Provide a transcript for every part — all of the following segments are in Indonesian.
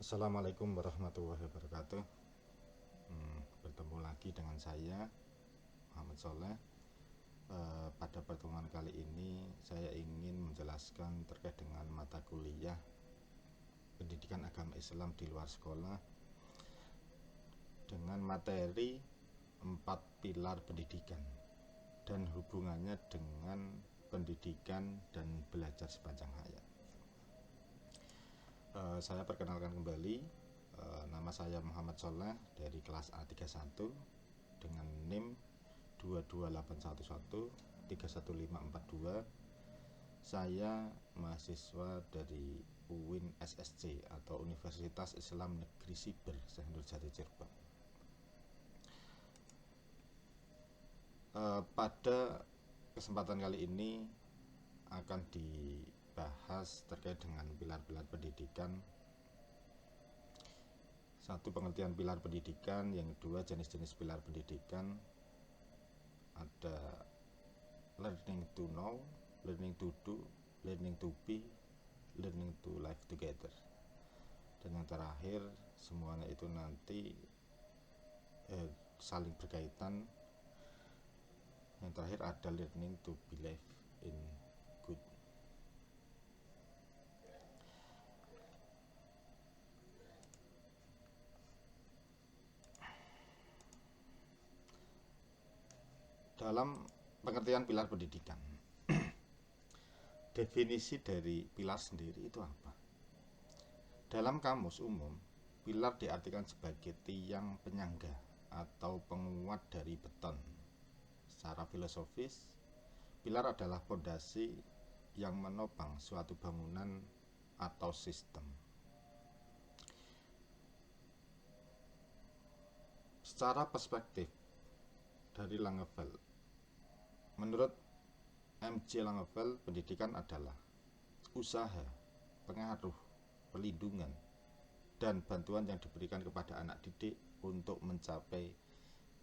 Assalamualaikum warahmatullahi wabarakatuh. Bertemu lagi dengan saya Muhammad Soleh. Pada pertemuan kali ini saya ingin menjelaskan terkait dengan mata kuliah pendidikan agama Islam di luar sekolah dengan materi 4 pilar pendidikan dan hubungannya dengan pendidikan dan belajar sepanjang hayat. Saya perkenalkan kembali, nama saya Muhammad Soleh dari kelas A31 dengan NIM 22811 31542. Saya mahasiswa dari UIN SSC atau Universitas Islam Negeri Siber Sendurjati Cirebon. Pada kesempatan kali ini akan dibahas terkait dengan pilar-pilar pendidikan. Satu, pengertian pilar pendidikan. Yang kedua, jenis-jenis pilar pendidikan. Ada learning to know, learning to do, learning to be, learning to live together. Dan yang terakhir, semuanya itu nanti saling berkaitan. Yang terakhir ada learning to believe in good. Dalam pengertian pilar pendidikan, definisi dari pilar sendiri itu apa? Dalam kamus umum, pilar diartikan sebagai tiang penyangga atau penguat dari beton. Secara filosofis, pilar adalah fondasi yang menopang suatu bangunan atau sistem. Secara perspektif dari Langeveld, menurut M.J. Langeveld, pendidikan adalah usaha, pengaruh, perlindungan, dan bantuan yang diberikan kepada anak didik untuk mencapai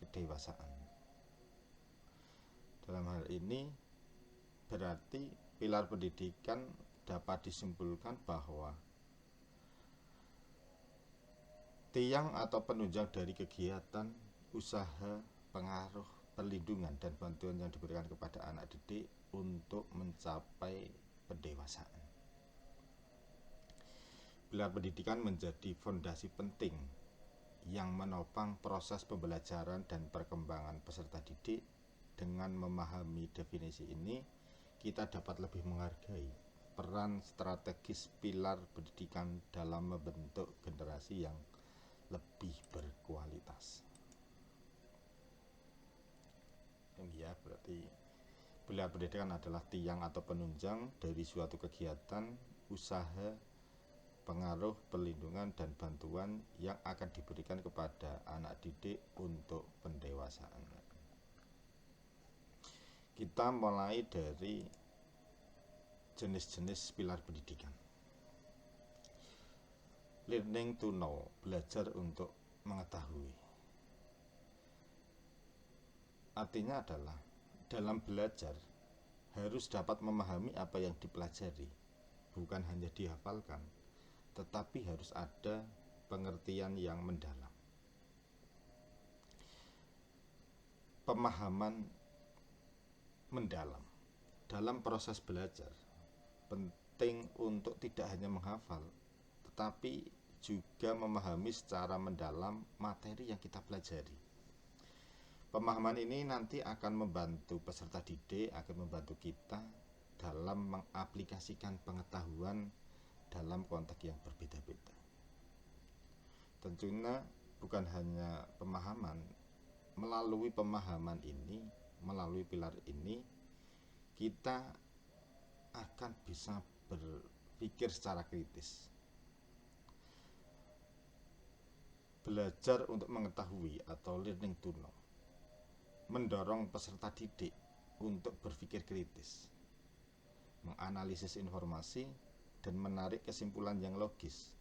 kedewasaan. Dalam hal ini berarti pilar pendidikan dapat disimpulkan bahwa tiang atau penunjang dari kegiatan, usaha, pengaruh, perlindungan, dan bantuan yang diberikan kepada anak didik untuk mencapai pendewasaan. Pilar pendidikan menjadi fondasi penting yang menopang proses pembelajaran dan perkembangan peserta didik. Dengan memahami definisi ini, kita dapat lebih menghargai peran strategis pilar pendidikan dalam membentuk generasi yang lebih berkualitas. Ya, berarti pilar pendidikan adalah tiang atau penunjang dari suatu kegiatan, usaha, pengaruh, perlindungan, dan bantuan yang akan diberikan kepada anak didik untuk pendewasaan. Kita mulai dari jenis-jenis pilar pendidikan. Learning to know, belajar untuk mengetahui. Artinya adalah dalam belajar harus dapat memahami apa yang dipelajari, bukan hanya dihafalkan, tetapi harus ada pengertian yang mendalam. Pemahaman mendalam dalam proses belajar penting untuk tidak hanya menghafal, tetapi juga memahami secara mendalam materi yang kita pelajari. Pemahaman ini nanti akan membantu peserta didik, akan membantu kita dalam mengaplikasikan pengetahuan dalam konteks yang berbeda-beda. Tentunya bukan hanya pemahaman, melalui pemahaman ini, melalui pilar ini, kita akan bisa berpikir secara kritis. Belajar untuk mengetahui atau learning to know mendorong peserta didik untuk berpikir kritis, menganalisis informasi, dan menarik kesimpulan yang logis.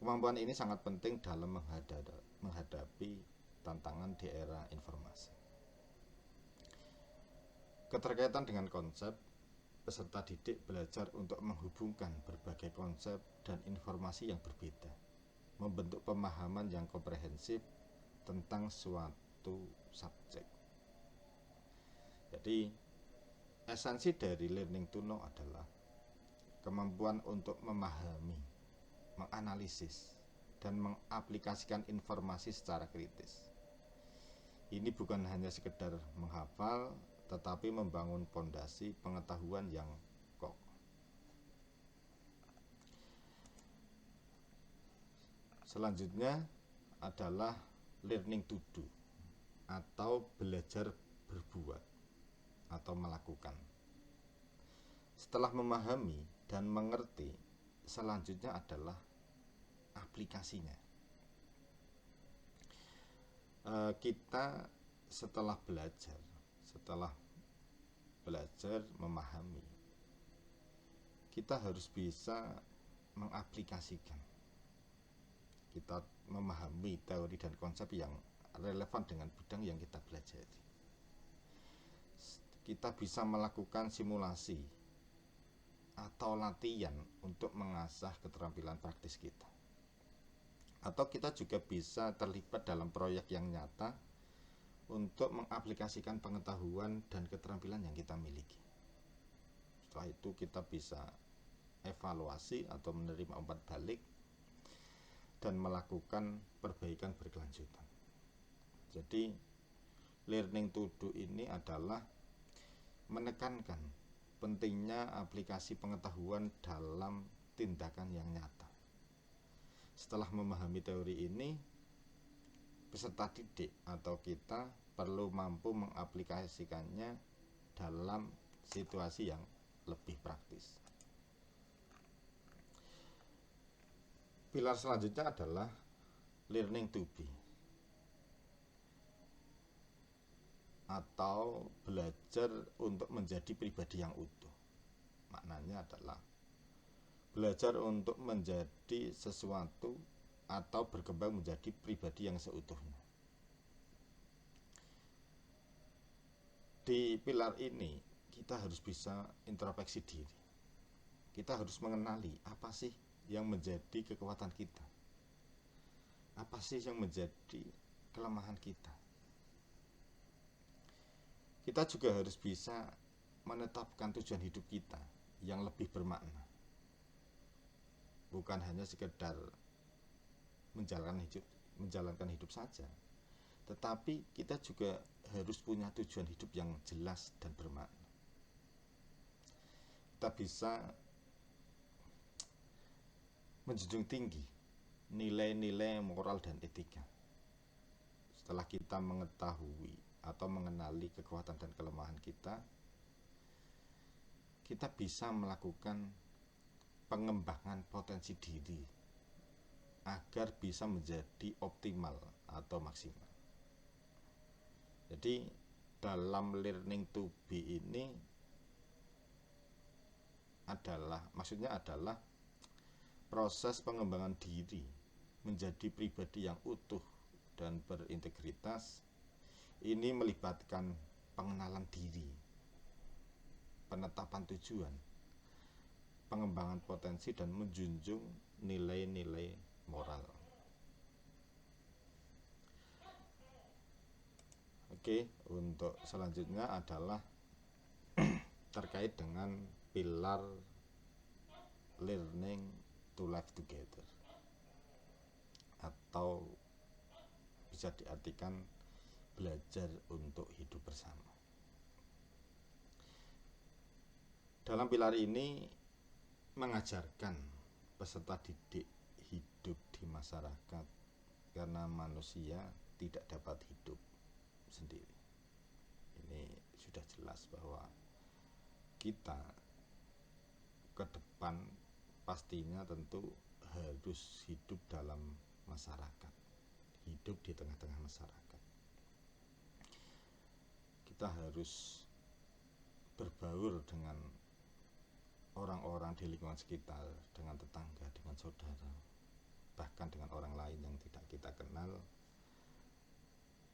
Kemampuan ini sangat penting dalam menghadapi tantangan di era informasi. Keterkaitan dengan konsep peserta didik belajar untuk menghubungkan berbagai konsep dan informasi yang berbeda, membentuk pemahaman yang komprehensif tentang suatu subjek. Jadi, esensi dari learning to know adalah kemampuan untuk memahami, menganalisis, dan mengaplikasikan informasi secara kritis. Ini bukan hanya sekedar menghafal, tetapi membangun fondasi pengetahuan yang kokoh. Selanjutnya adalah learning to do atau belajar berbuat atau melakukan. Setelah memahami dan mengerti, selanjutnya adalah aplikasinya. Kita setelah belajar memahami, kita harus bisa mengaplikasikan. Kita memahami teori dan konsep yang relevan dengan bidang yang kita pelajari. Kita bisa melakukan simulasi atau latihan untuk mengasah keterampilan praktis kita. Atau kita juga bisa terlibat dalam proyek yang nyata untuk mengaplikasikan pengetahuan dan keterampilan yang kita miliki. Setelah itu kita bisa evaluasi atau menerima umpan balik dan melakukan perbaikan berkelanjutan. Jadi learning to do ini adalah menekankan pentingnya aplikasi pengetahuan dalam tindakan yang nyata. Setelah memahami teori ini, peserta didik atau kita perlu mampu mengaplikasikannya dalam situasi yang lebih praktis. Pilar selanjutnya adalah learning to be atau belajar untuk menjadi pribadi yang utuh. Maknanya adalah belajar untuk menjadi sesuatu atau berkembang menjadi pribadi yang seutuhnya. Di pilar ini kita harus bisa introspeksi diri. Kita harus mengenali apa sih yang menjadi kekuatan kita, apa sih yang menjadi kelemahan kita. Kita juga harus bisa menetapkan tujuan hidup kita yang lebih bermakna, bukan hanya sekedar menjalankan hidup saja, tetapi kita juga harus punya tujuan hidup yang jelas dan bermakna. Kita bisa menjunjung tinggi nilai-nilai moral dan etika. Setelah kita mengetahui atau mengenali kekuatan dan kelemahan kita, kita bisa melakukan pengembangan potensi diri agar bisa menjadi optimal atau maksimal. Jadi dalam learning to be ini maksudnya adalah proses pengembangan diri menjadi pribadi yang utuh dan berintegritas. Ini melibatkan pengenalan diri, penetapan tujuan, pengembangan potensi, dan menjunjung nilai-nilai moral. Oke, untuk selanjutnya adalah terkait dengan pilar learning to live together, atau bisa diartikan belajar untuk hidup bersama. Dalam pilar ini mengajarkan peserta didik hidup di masyarakat, karena manusia tidak dapat hidup sendiri. Ini sudah jelas bahwa kita ke depan pastinya tentu harus hidup dalam masyarakat, hidup di tengah-tengah masyarakat. Kita harus berbaur dengan orang-orang di lingkungan sekitar, dengan tetangga, dengan saudara, bahkan dengan orang lain yang tidak kita kenal,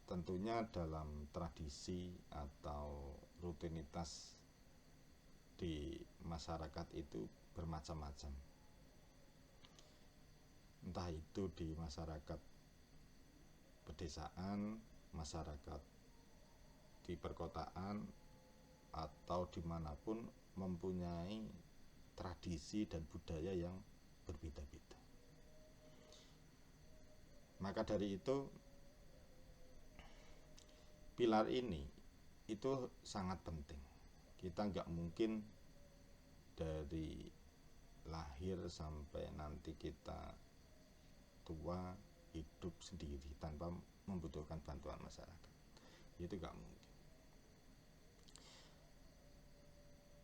tentunya dalam tradisi atau rutinitas di masyarakat itu bermacam-macam. Entah itu di masyarakat pedesaan, masyarakat di perkotaan, atau dimanapun mempunyai tradisi dan budaya yang berbeda-beda. Maka dari itu, pilar ini itu sangat penting. Kita nggak mungkin dari lahir sampai nanti kita tua hidup sendiri tanpa membutuhkan bantuan masyarakat. Itu nggak mungkin.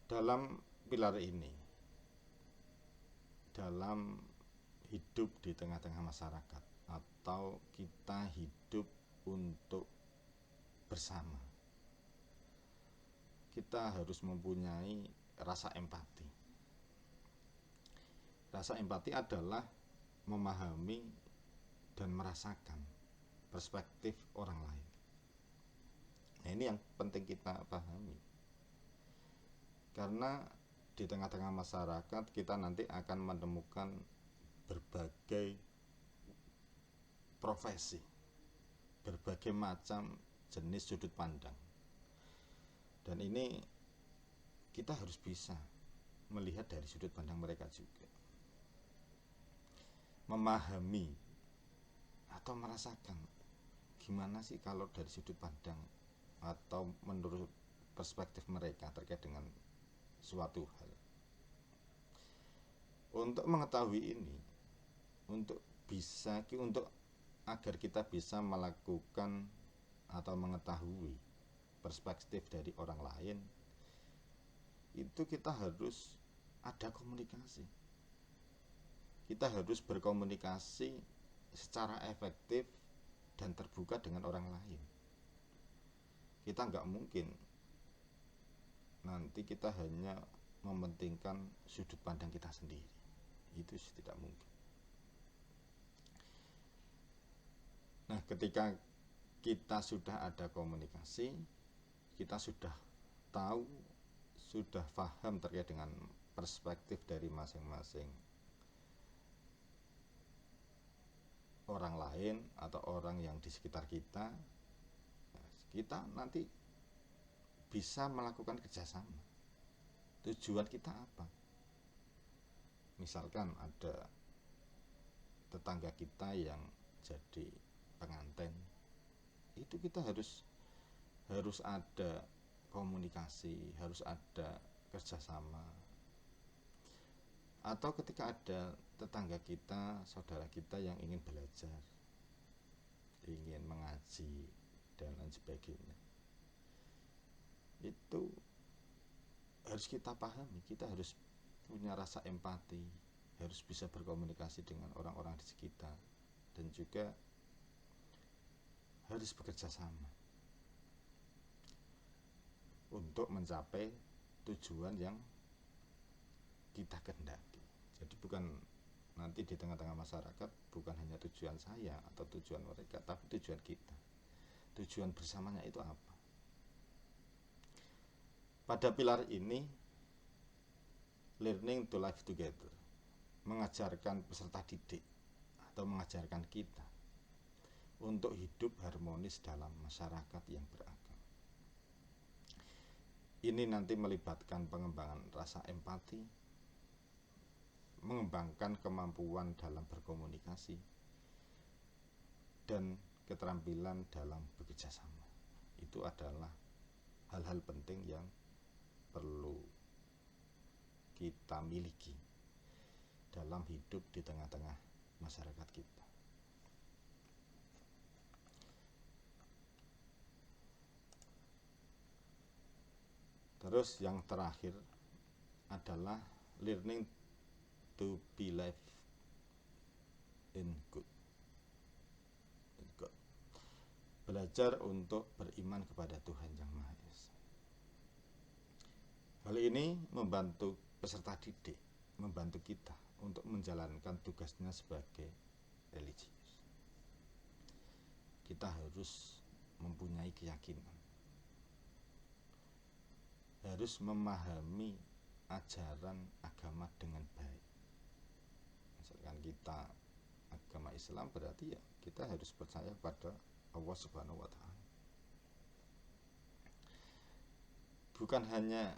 Dalam pilar ini, dalam hidup di tengah-tengah masyarakat, atau kita hidup untuk bersama, kita harus mempunyai rasa empati. Rasa empati adalah memahami dan merasakan perspektif orang lain. Nah, ini yang penting kita pahami. Karena di tengah-tengah masyarakat kita nanti akan menemukan berbagai profesi, berbagai macam jenis sudut pandang. Dan ini kita harus bisa melihat dari sudut pandang mereka juga. Memahami atau merasakan gimana sih kalau dari sudut pandang atau menurut perspektif mereka terkait dengan suatu hal. Untuk mengetahui ini, untuk agar kita bisa melakukan atau mengetahui perspektif dari orang lain, itu kita harus ada komunikasi. Kita harus berkomunikasi secara efektif dan terbuka dengan orang lain. Kita nggak mungkin nanti kita hanya mementingkan sudut pandang kita sendiri. Itu tidak mungkin. Nah, ketika kita sudah ada komunikasi, kita sudah tahu, sudah paham terkait dengan perspektif dari masing-masing orang lain atau orang yang di sekitar kita, kita nanti bisa melakukan kerjasama. Tujuan kita apa? Misalkan ada tetangga kita yang jadi pengantin, itu kita harus ada komunikasi, harus ada kerjasama. Atau ketika ada tetangga kita, saudara kita yang ingin belajar, ingin mengaji dan lain sebagainya, itu harus kita pahami. Kita harus punya rasa empati, harus bisa berkomunikasi dengan orang-orang di sekitar, dan juga harus bekerja sama untuk mencapai tujuan yang kita kehendaki. Jadi bukan nanti di tengah-tengah masyarakat bukan hanya tujuan saya atau tujuan mereka, tapi tujuan kita. Tujuan bersamanya itu apa? Pada pilar ini, learning to live together, mengajarkan peserta didik atau mengajarkan kita untuk hidup harmonis dalam masyarakat yang beragam. Ini nanti melibatkan pengembangan rasa empati, mengembangkan kemampuan dalam berkomunikasi, dan keterampilan dalam bekerja sama. Itu adalah hal-hal penting yang perlu kita miliki dalam hidup di tengah-tengah masyarakat kita. Terus yang terakhir adalah learning to be live in God. Belajar untuk beriman kepada Tuhan Yang Maha Esa. Hal ini membantu peserta didik, membantu kita untuk menjalankan tugasnya sebagai religius. Kita harus mempunyai keyakinan, harus memahami ajaran agama dengan baik. Misalkan kita agama Islam, berarti ya kita harus percaya pada Allah Subhanahu wa Ta'ala. Bukan hanya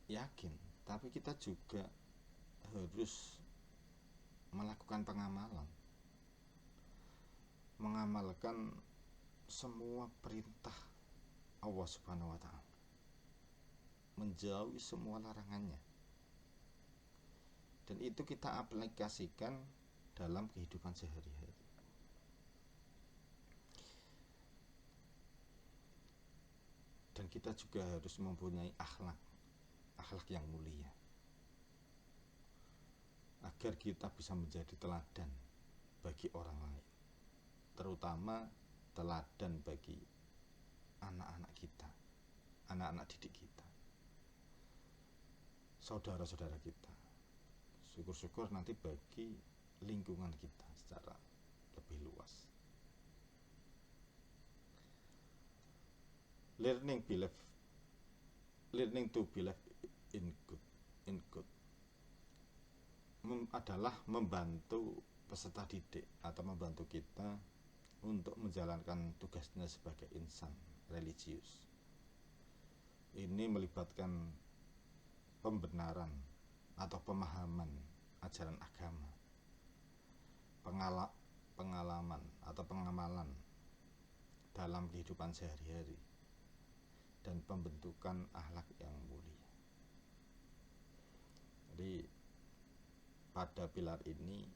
yakin, tapi kita juga harus melakukan pengamalan, mengamalkan semua perintah Allah Subhanahu wa Ta'ala, menjauhi semua larangannya, dan itu kita aplikasikan dalam kehidupan sehari-hari. Dan kita juga harus mempunyai akhlak yang mulia, agar kita bisa menjadi teladan bagi orang lain, terutama teladan bagi anak-anak kita, anak-anak didik kita, saudara-saudara kita, syukur-syukur nanti bagi lingkungan kita secara lebih luas. Learning to believe in good adalah membantu peserta didik atau membantu kita untuk menjalankan tugasnya sebagai insan religius. Ini melibatkan pembenaran atau pemahaman ajaran agama, pengalaman atau pengamalan dalam kehidupan sehari-hari, dan pembentukan akhlak yang mulia. Jadi pada pilar ini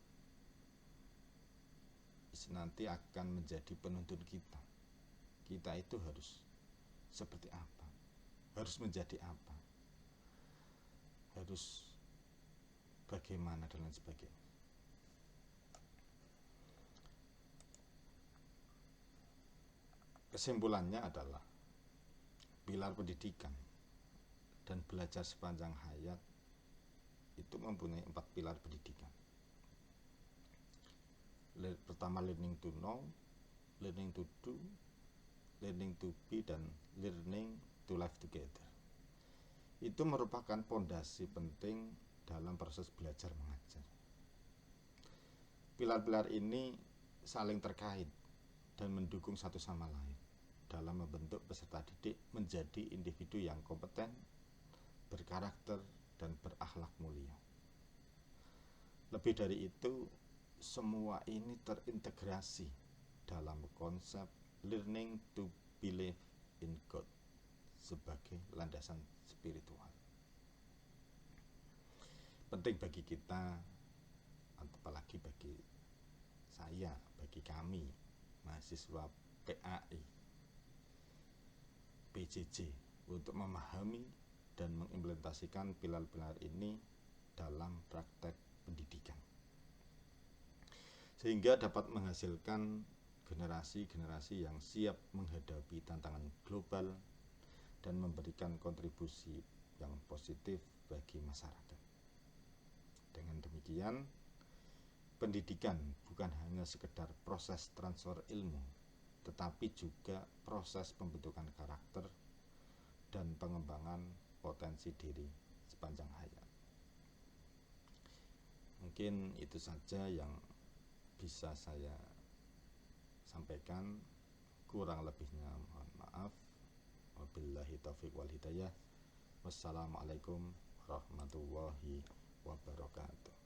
nanti akan menjadi penuntun kita. Kita itu harus seperti apa? Harus menjadi apa? Harus bagaimana dan lain sebagainya. Kesimpulannya adalah pilar pendidikan dan belajar sepanjang hayat itu mempunyai 4 pilar pendidikan. Pertama, learning to know, learning to do, learning to be, dan learning to live together. Itu merupakan pondasi penting dalam proses belajar mengajar. Pilar-pilar ini saling terkait dan mendukung satu sama lain dalam membentuk peserta didik menjadi individu yang kompeten, berkarakter, dan berakhlak mulia. Lebih dari itu, semua ini terintegrasi dalam konsep learning to believe in God sebagai landasan spiritual. Penting bagi kita, apalagi bagi saya, bagi kami, mahasiswa PAI, PJJ, untuk memahami dan mengimplementasikan pilar-pilar ini dalam praktek pendidikan, sehingga dapat menghasilkan generasi-generasi yang siap menghadapi tantangan global dan memberikan kontribusi yang positif bagi masyarakat. Dengan demikian, pendidikan bukan hanya sekedar proses transfer ilmu, tetapi juga proses pembentukan karakter dan pengembangan potensi diri sepanjang hayat. Mungkin itu saja yang bisa saya sampaikan, kurang lebihnya mohon maaf. Wabillahi taufiq wal hidayah. Wassalamualaikum warahmatullahi wabarakatuh.